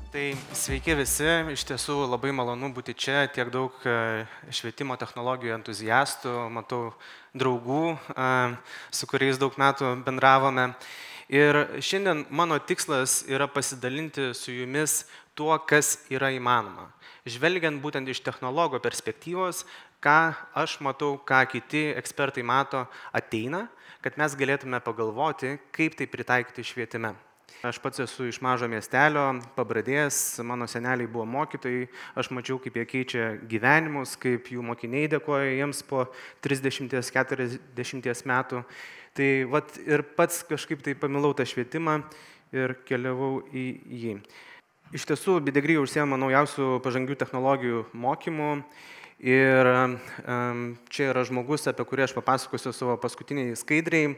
Tai sveiki visi, iš tiesų labai malonu būti čia, tiek daug švietimo technologijų entuziastų, matau draugų, su kuriais daug metų bendravome. Ir šiandien mano tikslas yra pasidalinti su jumis tuo, kas yra įmanoma. Žvelgiant būtent iš technologo perspektyvos, ką aš matau, ką kiti ekspertai mato, ateina, kad mes galėtume pagalvoti, kaip tai pritaikyti švietime. Aš pats esu iš mažo miestelio, Pabradės, mano seneliai buvo mokytojai, aš mačiau, kaip jie keičia gyvenimus, kaip jų mokiniai dėkoja jiems po 30-40 metų. Tai vat, ir pats kažkaip tai pamilau tą švietimą ir keliavau į jį. Iš tiesų, BDegree užsiema naujausių pažangių technologijų mokymų. Ir čia yra žmogus, apie kurį aš papasakosiu savo paskutiniai skaidriai.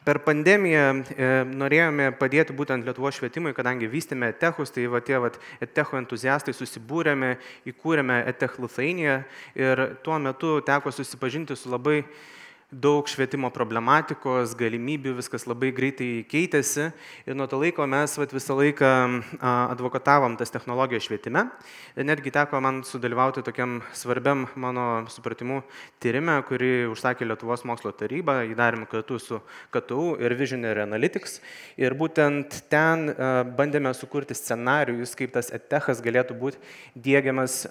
Per pandemiją norėjome padėti būtent Lietuvos švietimui, kadangi vystėme EdTechus, tai tie EdTechų entuziastai susibūrėme, įkūrėme EdTech Lithuania ir tuo metu teko susipažinti su labai daug švietimo problematikos, galimybių, viskas labai greitai keitėsi ir nuo to laiko mes visą laiką advokatavom tas technologijas švietime. Ir netgi teko man sudalyvauti tokiam svarbiam mano supratimu tyrime, kurį užsakė Lietuvos mokslo taryba, jį darėme kartu su KTU ir Visionary Analytics. Ir būtent ten bandėme sukurti scenarijus, kaip tas EdTechas galėtų būti diegiamas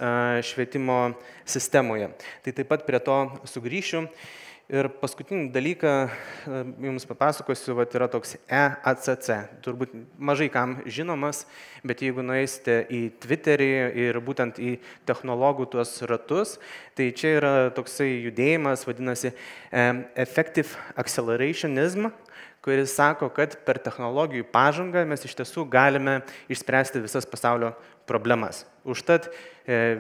švietimo sistemoje. Tai taip pat prie to sugrįšiu. Ir paskutinį dalyką jums papasakosiu, yra toks EACC, turbūt mažai kam žinomas, bet jeigu nueisite į Twitterį ir būtent į technologų tuos ratus, tai čia yra toksai judėjimas, vadinasi Effective Accelerationism, kuris sako, kad per technologijų pažangą mes iš tiesų galime išspręsti visas pasaulio problemas. Užtat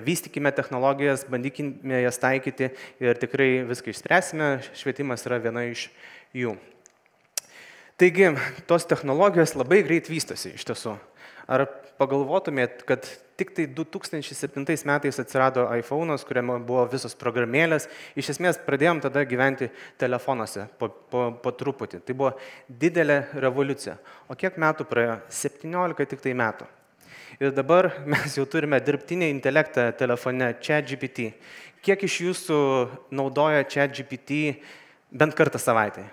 vystykime technologijas, bandykime jas taikyti ir tikrai viską išspręsime, švietimas yra viena iš jų. Taigi, tos technologijos labai greit vystosi iš tiesų. Ar pagalvotumėt, kad tik tai 2007 metais atsirado iPhone'as, kuriame buvo visos programėlės, iš esmės pradėjom tada gyventi telefonuose po truputį. Tai buvo didelė revoliucija. O kiek metų praėjo? 17 tik tai metų. Ir dabar mes jau turime dirbtinį intelektą telefone ChatGPT. Kiek iš jūsų naudoja ChatGPT bent kartą savaitę?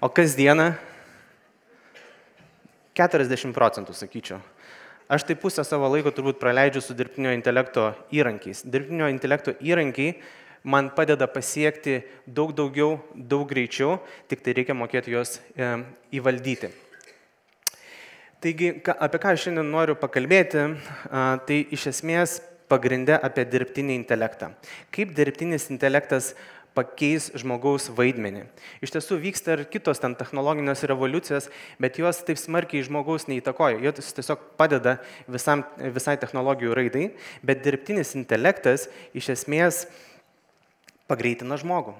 O kasdieną? 40%, sakyčiau. Aš tai pusę savo laiko turbūt praleidžiu su dirbtinio intelekto įrankiais. Dirbtinio intelekto įrankiai man padeda pasiekti daug daugiau, daug greičiau, tik tai reikia mokėti juos įvaldyti. Taigi, apie ką aš šiandien noriu pakalbėti, tai iš esmės pagrinde apie dirbtinį intelektą. Kaip dirbtinis intelektas pakeis žmogaus vaidmenį. Iš tiesų vyksta ir kitos ten technologinės revoliucijos, bet jos taip smarkiai žmogaus neįtakoja. Jos tiesiog padeda visai technologijų raidai, bet dirbtinis intelektas iš esmės pagreitina žmogų.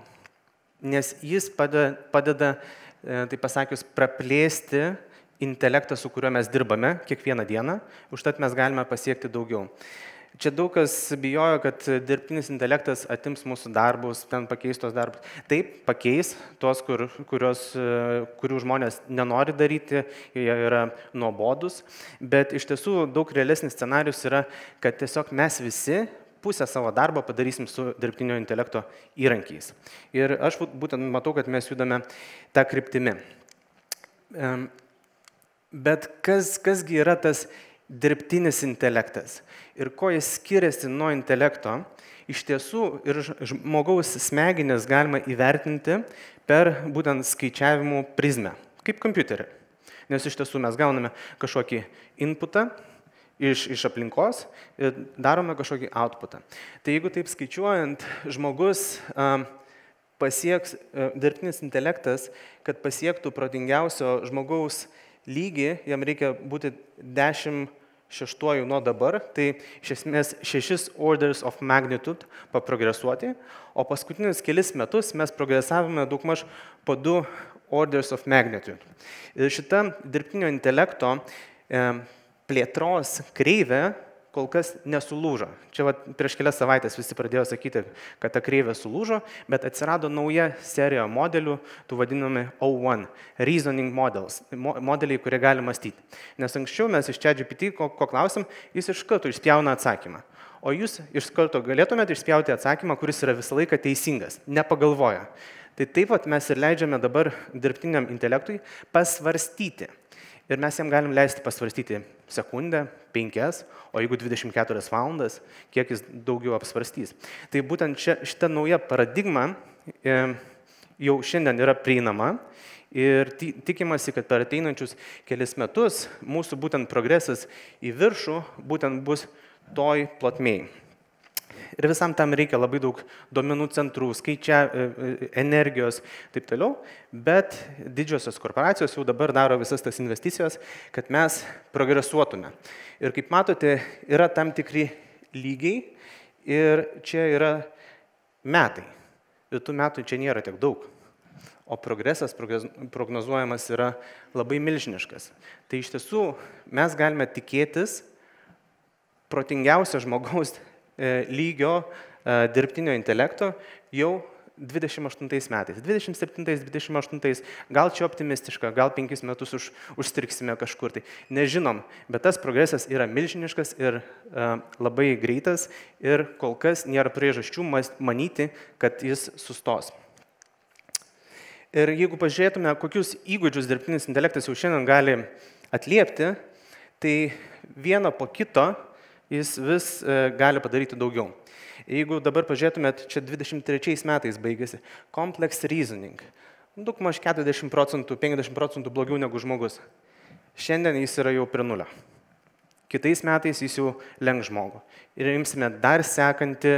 Nes jis padeda taip pasakius, praplėsti intelektą, su kuriuo mes dirbame kiekvieną dieną, užtat mes galime pasiekti daugiau. Čia daug kas bijojo, kad dirbtinis intelektas atims mūsų darbus, ten pakeis tos darbus. Taip, pakeis tos, kurių žmonės nenori daryti, jie yra nuobodus, bet iš tiesų daug realesnis scenarius yra, kad tiesiog mes visi pusę savo darbo padarysim su dirbtinio intelekto įrankiais. Ir aš būtent matau, kad mes judame tą kryptimį. Bet kasgi yra tas dirbtinis intelektas ir ko jis skiriasi nuo intelekto, iš tiesų ir žmogaus smegenis galima įvertinti per būtent skaičiavimų prizmę, kaip kompiuterį. Nes iš tiesų mes gauname kažkokį inputą iš aplinkos ir darome kažkokį outputą. Tai jeigu taip skaičiuojant, žmogus pasieks, dirbtinis intelektas, kad pasiektų protingiausio žmogaus lygį, jam reikia būti 10⁻⁶ nuo dabar, tai iš esmės 6 orders of magnitude paprogresuoti, o paskutinius kelis metus mes progresavome daugmaž po 2 orders of magnitude. Ir šita dirbtinio intelekto plėtros kreivė kol kas nesulūžo. Čia prieš kelias savaitės visi pradėjo sakyti, kad ta kreivė sulūžo, bet atsirado nauja serija modelių, tų vadinami O1, reasoning models, modeliai, kurie gali mąstyti. Nes anksčiau mes iš ChatGPT, ko klausim, jis iš karto išspjauna atsakymą. O jūs iš karto galėtumėte išspjauti atsakymą, kuris yra visą laiką teisingas, nepagalvoja. Tai taip pat mes ir leidžiame dabar dirbtiniam intelektui pasvarstyti. Ir mes jam galim leisti pasvarstyti sekundę, 5, o jeigu 24 valandas, kiek jis daugiau apsvarstys. Tai būtent šita nauja paradigma jau šiandien yra prieinama ir tikimasi, kad per ateinančius kelis metus mūsų būtent progresas į viršų būtent bus toj plotmėj. Ir visam tam reikia labai daug duomenų centrų, energijos, taip toliau, bet didžiosios korporacijos jau dabar daro visas tas investicijas, kad mes progresuotume. Ir kaip matote, yra tam tikri lygiai ir čia yra metai. Ir tų metų čia nėra tiek daug. O progresas prognozuojamas yra labai milžiniškas. Tai iš tiesų mes galime tikėtis protingiausio žmogaus lygio dirbtinio intelekto jau 28 metais. 27-28, gal čia optimistiška, gal 5 metus užstriksime kažkur. Tai nežinom, bet tas progresas yra milžiniškas ir labai greitas ir kol kas nėra priežasčių manyti, kad jis sustos. Ir jeigu pažiūrėtume, kokius įgūdžius dirbtinis intelektas jau šiandien gali atliepti, tai vieno po kito jis vis gali padaryti daugiau. Jeigu dabar pažiūrėtumėt, čia 23 metais baigėsi complex reasoning. Daugmaž 40%, 50% blogiau negu žmogus. Šiandien jis yra jau prie nulio. Kitais metais jis jau lenks žmogų. Ir imsime dar sekantį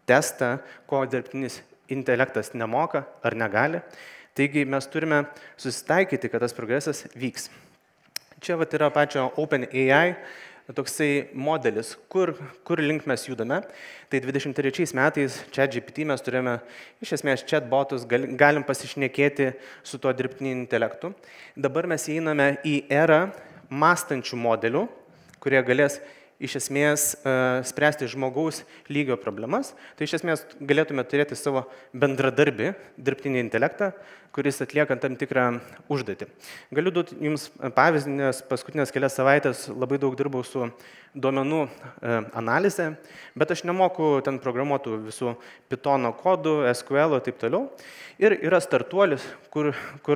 testą, ko dirbtinis intelektas nemoka ar negali. Taigi mes turime susitaikyti, kad tas progresas vyks. Čia yra pačio OpenAI toksai modelis, kur link mes judame. Tai 23 metais ChatGPT mes turėjome iš esmės chatbotus, galim pasišnekėti su tuo dirbtiniu intelektu. Dabar mes einame į erą mąstančių modelių, kurie galės iš esmės spręsti žmogaus lygio problemas. Tai iš esmės galėtume turėti savo bendradarbį dirbtinį intelektą, kuris atlieka tam tikrą užduotį. Galiu duoti jums pavyzdį, nes paskutinės kelias savaitės labai daug dirbau su duomenų analize, bet aš nemoku ten programuotų visų Pythono kodų, SQL ir taip toliau. Ir yra startuolis, kur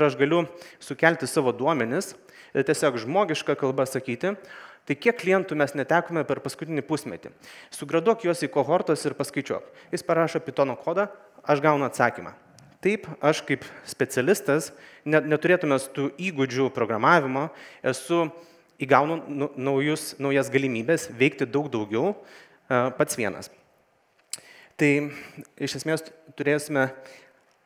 aš galiu sukelti savo duomenis ir tiesiog žmogišką kalbą sakyti, tai kiek klientų mes netekome per paskutinį pusmetį. Sugraduok juos į kohortos ir paskaičiuok. Jis parašo Pythono kodą, aš gaunu atsakymą. Taip, aš kaip specialistas, neturėtumės tų įgūdžių programavimo, įgaunu naujas galimybės veikti daug daugiau pats vienas. Tai iš esmės turėsime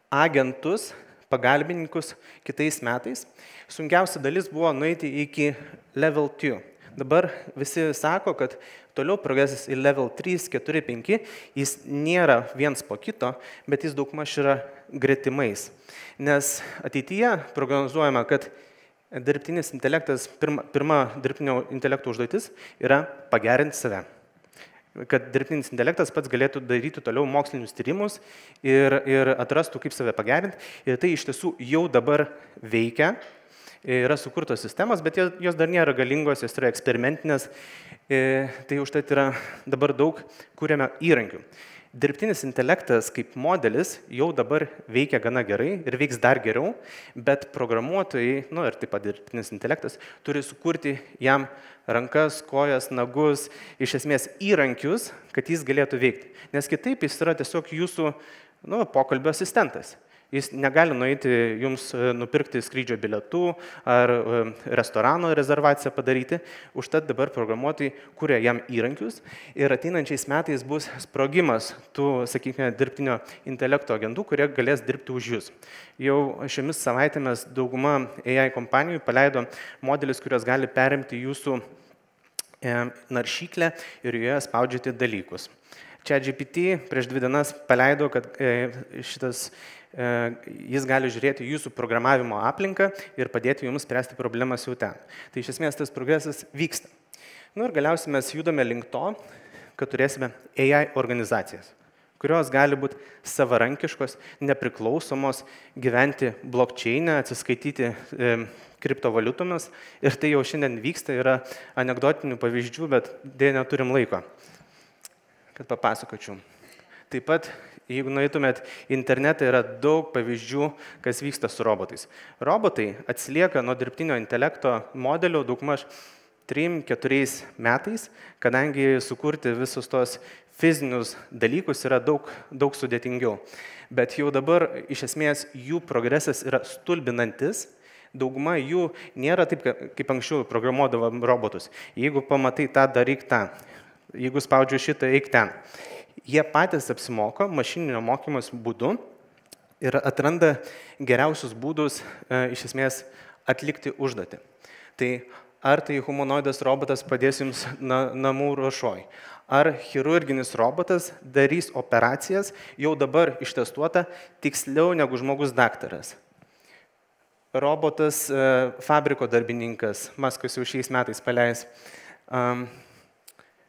agentus, pagalbininkus kitais metais. Sunkiausia dalis buvo nueiti iki level 2. Dabar visi sako, kad toliau progresas į level 3, 4, 5, jis nėra viens po kito, bet jis daugmaž yra gretimais. Nes ateityje prognozuojama, kad dirbtinis intelektas, pirma dirbtinio intelekto užduotis yra pagerinti save. Kad dirbtinis intelektas pats galėtų daryti toliau mokslinius tyrimus ir atrastų, kaip save pagerinti. Ir tai iš tiesų jau dabar veikia. Yra sukurtos sistemas, bet jos dar nėra galingos, jos yra eksperimentinės, tai užtat yra dabar daug kūrėme įrankių. Dirbtinis intelektas kaip modelis jau dabar veikia gana gerai ir veiks dar geriau, bet programuotojai, ir taip pat dirbtinis intelektas, turi sukurti jam rankas, kojas, nagus, iš esmės įrankius, kad jis galėtų veikti. Nes kitaip jis yra tiesiog jūsų pokalbio asistentas. Jis negali nueiti jums nupirkti skrydžio bilietų ar restorano rezervaciją padaryti. Užtat dabar programuotojai kuria jam įrankius ir ateinančiais metais bus sprogimas tų, sakykime, dirbtinio intelekto agentų, kurie galės dirbti už jūs. Jau šiomis savaitėmis dauguma AI kompanijų paleido modelius, kurios gali perimti jūsų naršyklę ir joje spaudžiate dalykus. ChatGPT prieš 2 dienas paleido, kad jis gali žiūrėti jūsų programavimo aplinką ir padėti jums spręsti problemas jau ten. Tai iš esmės tas progresas vyksta. Nu ir galiausiai mes judame link to, kad turėsime AI organizacijas, kurios gali būti savarankiškos, nepriklausomos, gyventi blockchain'e, atsiskaityti kriptovaliutomis. Ir tai jau šiandien vyksta, yra anekdotinių pavyzdžių, bet dėja neturim laiko, kad papasakočiau. Taip pat, jeigu nueitumėt į internetą, yra daug pavyzdžių, kas vyksta su robotais. Robotai atsilieka nuo dirbtinio intelekto modelių daugmaž 3-4 metais, kadangi sukurti visus tos fizinius dalykus yra daug sudėtingiau. Bet jau dabar iš esmės jų progresas yra stulbinantis, dauguma jų nėra taip, kaip anksčiau programuodavo robotus. Jeigu pamatai tą, daryk tą, jeigu spaudžiu šitą, eik ten. Jie patys apsimoko mašininio mokymas būdu ir atranda geriausius būdus iš esmės atlikti užduotį. Tai ar tai humanoidas robotas padės jums namų ruošoj, ar chirurginis robotas darys operacijas, jau dabar ištestuota tiksliau negu žmogus daktaras. Robotas fabriko darbininkas, Maskas jau šiais metais paleis,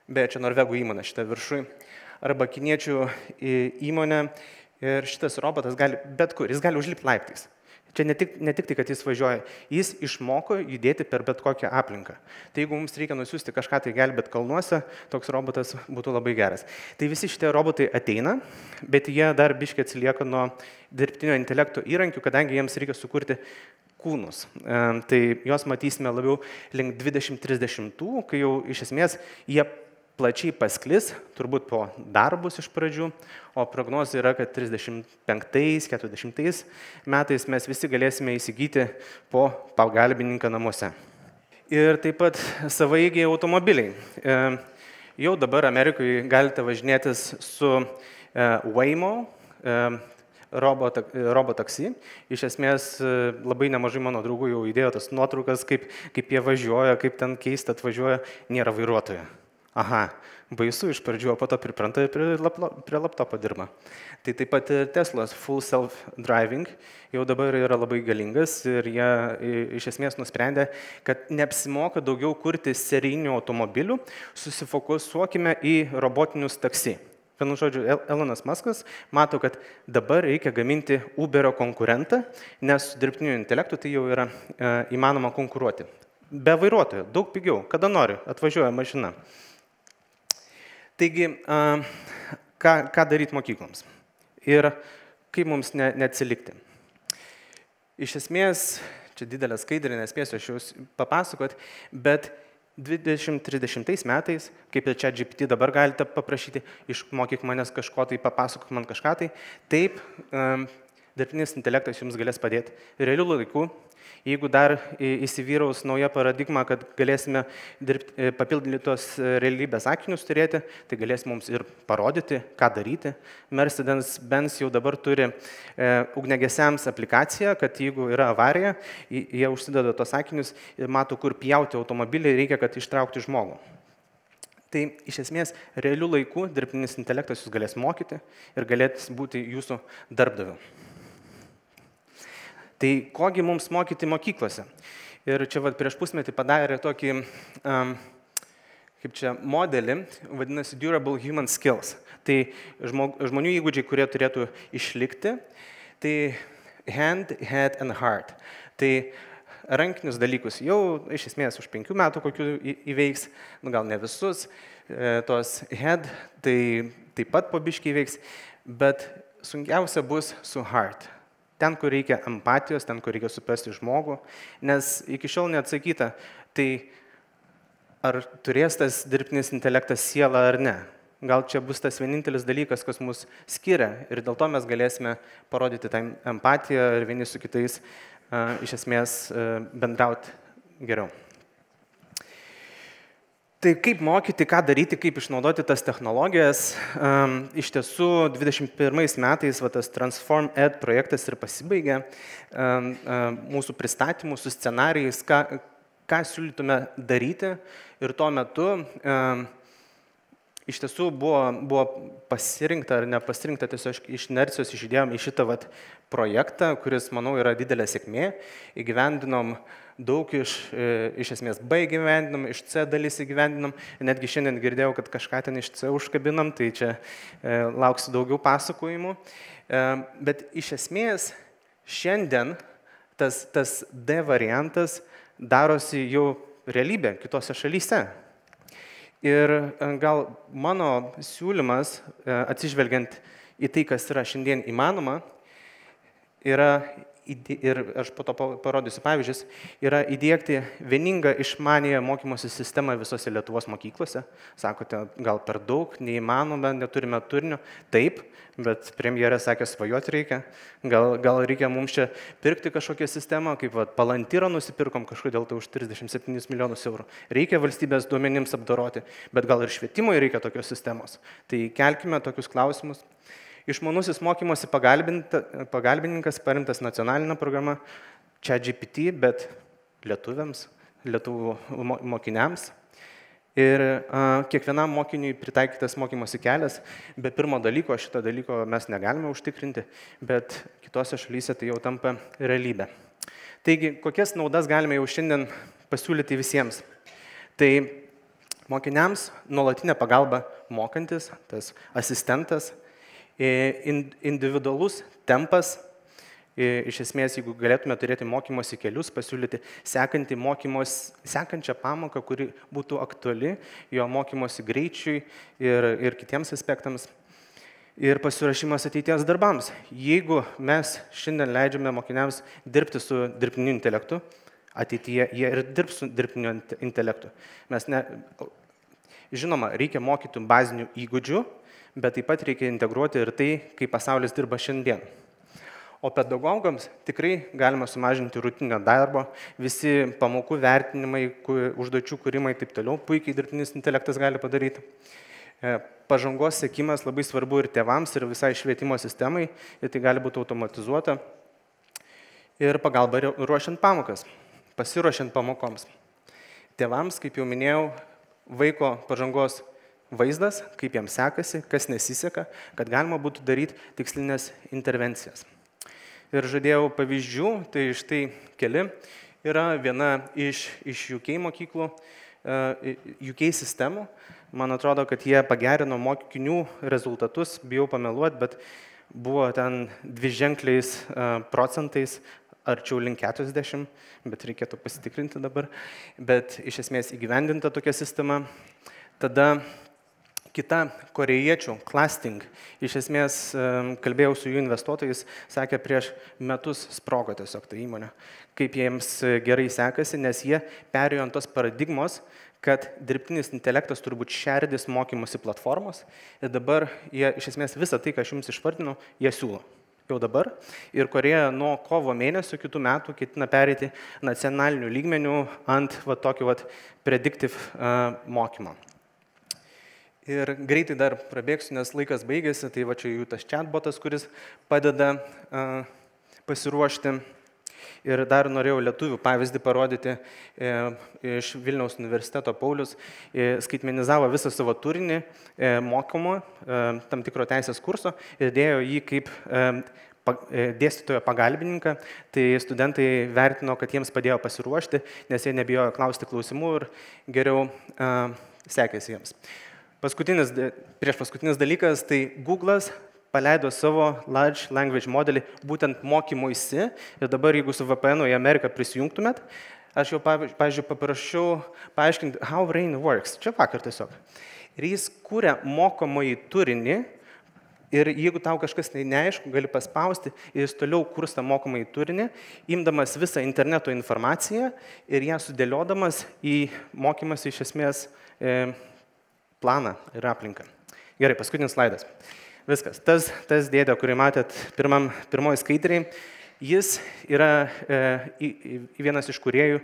beje, čia Norvegų įmonė šitą viršui, arba kiniečių įmonė ir šitas robotas gali bet kur, jis gali užlipti laiptais. Čia ne tik tai, kad jis važiuoja, jis išmoko judėti per bet kokią aplinką. Tai jeigu mums reikia nusiųsti kažką tai gelbėt kalnuose, toks robotas būtų labai geras. Tai visi šitie robotai ateina, bet jie dar biškiai atsilieka nuo dirbtinio intelekto įrankių, kadangi jiems reikia sukurti kūnus. Tai juos matysime labiau link 2030, kai jau iš esmės jie plačiai pasklis, turbūt po darbus iš pradžių, o prognozija yra, kad 35-40 metais mes visi galėsime įsigyti po pagalbininką namuose. Ir taip pat savaeigiai automobiliai. Jau dabar Amerikoje galite važinėtis su Waymo robotaksi. Iš esmės labai nemažai mano draugų jau įdėjo tas nuotraukas, kaip jie važiuoja, kaip ten keista atvažiuoja, nėra vairuotojo. Aha, baisu iš pradžių, o po to pripranta ir prie laptopo dirba. Tai taip pat Teslos full self-driving jau dabar yra labai galingas ir jie iš esmės nusprendė, kad neapsimoka daugiau kurti serijinių automobilių, susifokusuokime į robotinius taksi. Vienu žodžiu, Elonas Muskas mato, kad dabar reikia gaminti Uberio konkurentą, nes su dirbtiniu intelektu tai jau yra įmanoma konkuruoti. Be vairuotojo, daug pigiau, kada nori, atvažiuoja mašina. Taigi, ką daryti mokykloms ir kaip mums neatsilikti. Iš esmės, čia didelė skaidrė, nespėsiu aš jūs papasakot, bet 20-30 metais, kaip ir ChatGPT dabar galite paprašyti, išmokyk manęs kažko tai, papasakok man kažką tai, taip, dirbtinis intelektas jums galės padėti realių laikų. Jeigu dar įsivyraus nauja paradigma, kad galėsime papildytos realybės akinius turėti, tai galės mums ir parodyti, ką daryti. Mercedes-Benz jau dabar turi ugniagesiams aplikaciją, kad jeigu yra avarija, jie užsideda tos akinius ir mato, kur pjauti automobilį, reikia, kad ištraukti žmogų. Tai iš esmės realių laikų dirbtinis intelektas jūs galės mokyti ir galės būti jūsų darbdaviu. Tai kogi mums mokyti mokyklose? Ir čia prieš pusmetį padarė tokį kaip čia modelį, vadinasi Durable Human Skills. Tai žmonių įgūdžiai, kurie turėtų išlikti, tai hand, head and heart. Tai rankinius dalykus jau iš esmės už 5 metų kokių įveiks, gal ne visus, tos head, tai taip pat po biškį įveiks, bet sunkiausia bus su heart. Ten, kur reikia empatijos, ten, kur reikia suprasti žmogų, nes iki šiol neatsakyta, tai ar turės tas dirbtinis intelektas sielą ar ne. Gal čia bus tas vienintelis dalykas, kas mus skiria ir dėl to mes galėsime parodyti tą empatiją ir vieni su kitais iš esmės bendrauti geriau. Tai kaip mokyti, ką daryti, kaip išnaudoti tas technologijas. Iš tiesų, 21 metais tas Transform Ed projektas ir pasibaigė mūsų pristatymų su scenarijais, ką siūlytume daryti. Ir tuo metu iš tiesų buvo pasirinkta ar nepasirinkta, tiesiog iš inercijos išidėjom į šitą projektą, kuris, manau, yra didelė sėkmė. Įgyvendinom daug iš esmės B įgyvendinom, iš C dalis įgyvendinom. Netgi šiandien girdėjau, kad kažką ten iš C užkabinam, tai čia lauksiu daugiau pasakojimų. Bet iš esmės šiandien tas D variantas darosi jau realybė kitose šalyse. Ir gal mano siūlymas, atsižvelgiant į tai, kas yra šiandien įmanoma, yra, ir aš po to parodysiu pavyzdžius, yra įdiegti vieningą išmanėją mokymosi sistemą visose Lietuvos mokyklose. Sakote, gal per daug, neįmanoma, neturime turinio. Taip, bet premjerė sakė, svajoti reikia. Gal reikia mums čia pirkti kažkokią sistemą, kaip Palantyrą nusipirkom kažkodėl tai už 37 milijonus eurų. Reikia valstybės duomenims apdoroti, bet gal ir švietimui reikia tokios sistemos. Tai kelkime tokius klausimus. Išmanusis mokymosi pagalbininkas paremtas nacionalinė programa ChatGPT, bet lietuviams, lietuvų mokiniams. Ir kiekvienam mokiniui pritaikytas mokymosi kelias. Be pirmo dalyko, šito dalyko mes negalime užtikrinti, bet kitose šalyse tai jau tampa realybė. Taigi, kokias naudas galime jau šiandien pasiūlyti visiems? Tai mokiniams nuolatinė pagalba mokantis, tas asistentas, individualus tempas, iš esmės, jeigu galėtume turėti mokymosi kelius, pasiūlyti sekančią pamoką, kuri būtų aktuali jo mokymosi greičiui ir kitiems aspektams, ir pasiruošimas ateities darbams. Jeigu mes šiandien leidžiame mokiniams dirbti su dirbtiniu intelektu, ateityje jie ir dirbs su dirbtiniu intelektu. Žinoma, reikia mokyti bazinių įgūdžių, bet taip pat reikia integruoti ir tai, kaip pasaulis dirba šiandien. O pedagogams tikrai galima sumažinti rutinio darbo, visi pamokų vertinimai, užduočių kūrimai ir taip toliau, puikiai dirbtinis intelektas gali padaryti. Pažangos sekimas labai svarbu ir tėvams, ir visai švietimo sistemai, ir tai gali būti automatizuota. Ir pagalba ruošiant pamokas, pasiruošiant pamokoms. Tėvams, kaip jau minėjau, vaiko pažangos vaizdas, kaip jam sekasi, kas nesiseka, kad galima būtų daryti tikslinės intervencijas. Ir žadėjau pavyzdžių, tai štai keli. Yra viena iš UK mokyklų, UK sistemų. Man atrodo, kad jie pagerino mokinių rezultatus, bijau pameluoti, bet buvo ten dviženkliais procentais, arčiau link 40, bet reikėtų pasitikrinti dabar. Bet iš esmės įgyvendinta tokia sistema. Tada kita korėjiečių, Clasting, iš esmės kalbėjau su jų investuotojais, sakė, prieš metus sprogo tiesiog ta įmonė, kaip jiems gerai sekasi, nes jie perėjo ant tos paradigmos, kad dirbtinis intelektas turbūt šerdis mokymosi platformos ir dabar jie iš esmės visą tai, ką aš jums išvardinau, jie siūlo jau dabar. Ir Korėja nuo kovo mėnesio kitų metų ketina pereiti nacionalinių lygmenių ant tokį predictive mokymą. Ir greitai dar prabėgsiu, nes laikas baigėsi, tai čia jų tas chatbotas, kuris padeda pasiruošti. Ir dar norėjau lietuvių pavyzdį parodyti iš Vilniaus universiteto. Paulius skaitmenizavo visą savo turinį mokymo tam tikro teisės kurso ir dėjo jį kaip dėstytojo pagalbininką. Tai studentai vertino, kad jiems padėjo pasiruošti, nes jie nebijojo klausti klausimų ir geriau sekėsi jiems. Prieš paskutinis dalykas, tai Google'as paleido savo Large Language modelį būtent mokymuisi ir dabar, jeigu su VPN į Ameriką prisijungtumėt, aš jau, pavyzdžiui, paprašiau paaiškinti, how brain works, čia vakar tiesiog. Ir jis kūrė mokomąjį turinį ir jeigu tau kažkas neaišku, gali paspausti ir jis toliau kurs tą mokomąjį turinį, imdamas visą interneto informaciją ir ją sudėliodamas į mokymąsi iš esmės planą ir aplinką. Gerai, paskutinis slaidas. Viskas. Tas dėdė, kurį matėt pirmoji skaidriai, jis yra vienas iš kūrėjų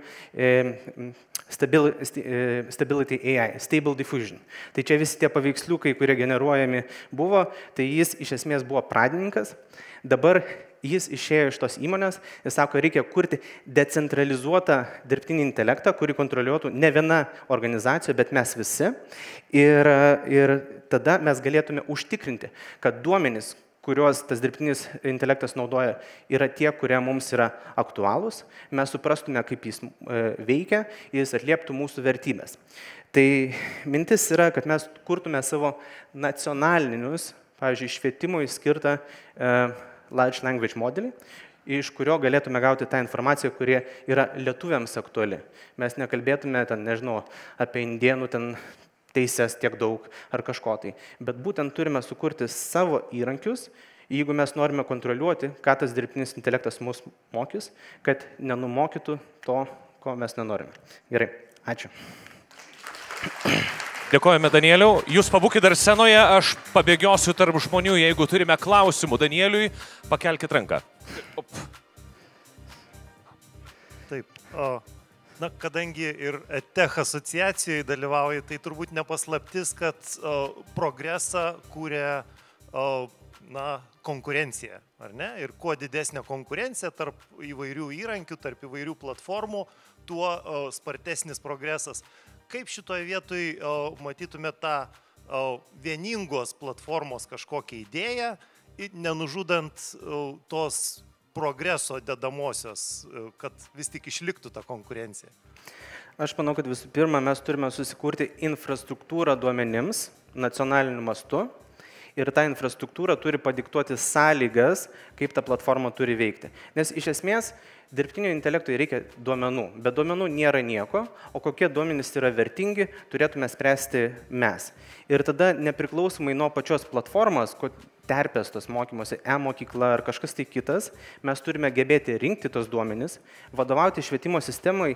Stability AI, Stable Diffusion. Tai čia visi tie paveiksliukai, kurie generuojami buvo, tai jis iš esmės buvo pradininkas. Dabar jis išėjo iš tos įmonės ir sako, reikia kurti decentralizuotą dirbtinį intelektą, kurį kontroliuotų ne viena organizacija, bet mes visi. Ir tada mes galėtume užtikrinti, kad duomenys, kuriuos tas dirbtinis intelektas naudoja, yra tie, kurie mums yra aktualūs, mes suprastume, kaip jis veikia, jis atlieptų mūsų vertybės. Tai mintis yra, kad mes kurtume savo nacionalinius, pavyzdžiui, švietimui skirtą large language modelį, iš kurio galėtume gauti tą informaciją, kurie yra lietuviams aktuali. Mes nekalbėtume, nežinau, apie indėnų teisės tiek daug ar kažko tai. Bet būtent turime sukurti savo įrankius, jeigu mes norime kontroliuoti, ką tas dirbtinis intelektas mus mokys, kad nenumokytų to, ko mes nenorime. Gerai, ačiū. Dėkojame, Danieliau. Jūs pabūkite dar scenoje, aš pabėgiosiu tarp žmonių, jeigu turime klausimų Danieliui, pakelkite ranką. Taip. Na, kadangi ir EdTech asociacijoje dalyvauja, tai turbūt nepaslaptis, kad progresą kūrė konkurencija, ar ne? Ir kuo didesnė konkurencija tarp įvairių įrankių, tarp įvairių platformų, tuo spartesnis progresas. Kaip šitoje vietoje matytume tą vieningos platformos kažkokią idėją, nenužudant tos progreso dedamosios, kad vis tik išliktų ta konkurencija? Aš manau, kad visų pirma, mes turime susikurti infrastruktūrą duomenims nacionaliniu mastu ir ta infrastruktūra turi padiktuoti sąlygas, kaip ta platforma turi veikti. Nes iš esmės dirbtinio intelektui reikia duomenų, bet duomenų nėra nieko, o kokie duomenys yra vertingi, turėtume spręsti mes. Ir tada nepriklausomai nuo pačios platformos, terpės tos mokymosi, e-mokykla ar kažkas tai kitas, mes turime gebėti rinkti tos duomenis, vadovauti švietimo sistemai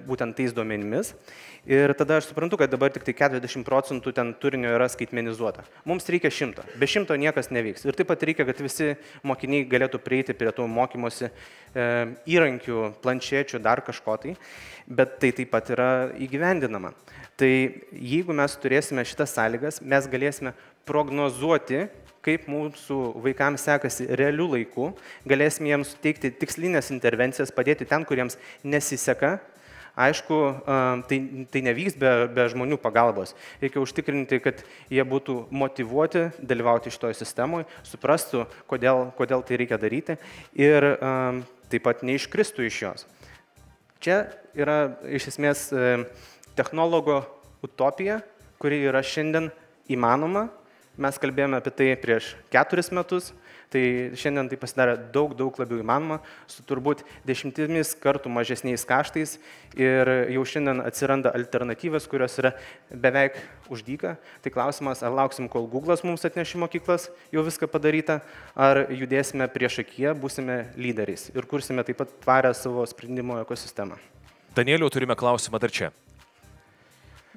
būtent tais duomenimis. Ir tada aš suprantu, kad dabar tik tai 40% ten turinio yra skaitmenizuota. Mums reikia 100. Be 100 niekas nevyks. Ir taip pat reikia, kad visi mokiniai galėtų prieiti prie tų mokymosi įrankių, planšečių, dar kažko tai. Bet tai taip pat yra įgyvendinama. Tai jeigu mes turėsime šitas sąlygas, mes galėsime prognozuoti, kaip mūsų vaikams sekasi realių laikų, galėsime jiems suteikti tikslinės intervencijas, padėti ten, kuriems nesiseka. Aišku, tai nevyks be žmonių pagalbos. Reikia užtikrinti, kad jie būtų motyvuoti dalyvauti šitoje sistemoje, suprastų, kodėl tai reikia daryti ir taip pat neiškristų iš jos. Čia yra iš esmės technologo utopija, kuri yra šiandien įmanoma. Mes kalbėjome apie tai prieš 4 metus, tai šiandien tai pasidarė daug labiau įmanoma, su turbūt 10 kartų mažesniais kaštais ir jau šiandien atsiranda alternatyvas, kurios yra beveik už dyką. Tai klausimas, ar lauksim, kol Google'as mums atneš į mokyklas jau viską padaryta, ar judėsime prieš akiją, būsime lyderiais ir kursime taip pat tvarę savo sprendimo ekosistemą. Danieliau, turime klausimą dar čia.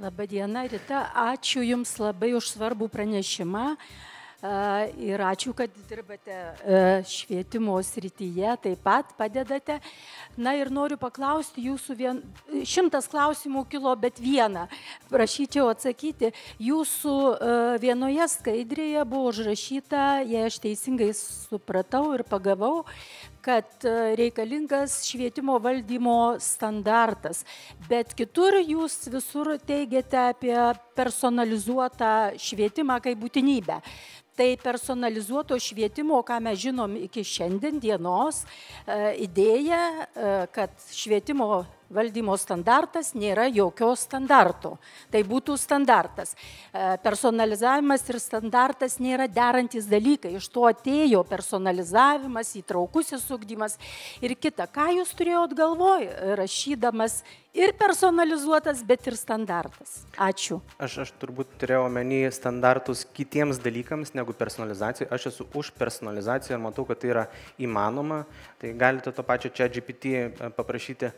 Labadiena, Rita. Ačiū Jums labai už svarbų pranešimą ir ačiū, kad dirbate švietimo srityje, taip pat padedate. Na ir noriu paklausti jūsų, 100 klausimų kilo, bet vieną prašyčiau atsakyti. Jūsų vienoje skaidrėje buvo užrašyta, jei aš teisingai supratau ir pagavau, kad reikalingas švietimo valdymo standartas. Bet kitur jūs visur teigiate apie personalizuotą švietimą kaip būtinybę. Tai personalizuoto švietimo, ką mes žinom iki šiandien dienos, idėja, kad švietimo valdymo standartas nėra jokio standarto. Tai būtų standartas. Personalizavimas ir standartas nėra derantis dalykai. Iš to atėjo personalizavimas, įtraukusis ugdymas ir kita. Ką jūs turėjot galvoj, rašydamas ir personalizuotas, bet ir standartas? Ačiū. Aš turbūt turėjau omeny standartus kitiems dalykams negu personalizacija. Aš esu už personalizaciją ir matau, kad tai yra įmanoma. Tai galite to pačio ChatGPT paprašyti.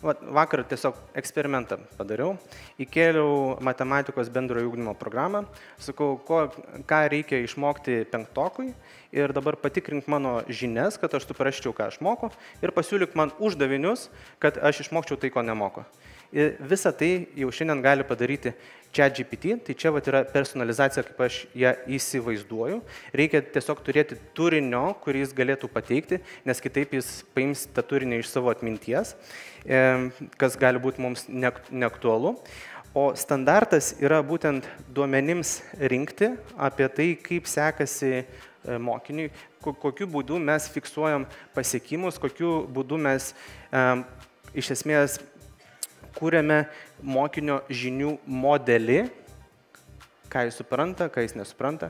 Vakar tiesiog eksperimentą padariau, įkėliau matematikos bendrojo ugdymo programą, sakau, ką reikia išmokti 5-okui ir dabar patikrink mano žinias, kad aš suprasčiau, ką aš moku ir pasiūlyk man uždavinius, kad aš išmokčiau tai, ko nemoku. Ir visą tai jau šiandien gali padaryti ChatGPT, tai čia vat yra personalizacija, kaip aš ją įsivaizduoju. Reikia tiesiog turėti turinio, kurį jis galėtų pateikti, nes kitaip jis paims tą turinį iš savo atminties, kas gali būti mums neaktualu. O standartas yra būtent duomenims rinkti apie tai, kaip sekasi mokiniui, kokiu būdu mes fiksuojam pasiekimus, kokiu būdu mes iš esmės kūrėme mokinio žinių modelį, ką jis supranta, ką jis nesupranta.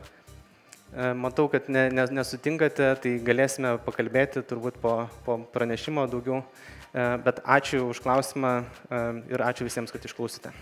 Matau, kad nesutinkate, tai galėsime pakalbėti turbūt po pranešimo daugiau, bet ačiū už klausimą ir ačiū visiems, kad išklausėte.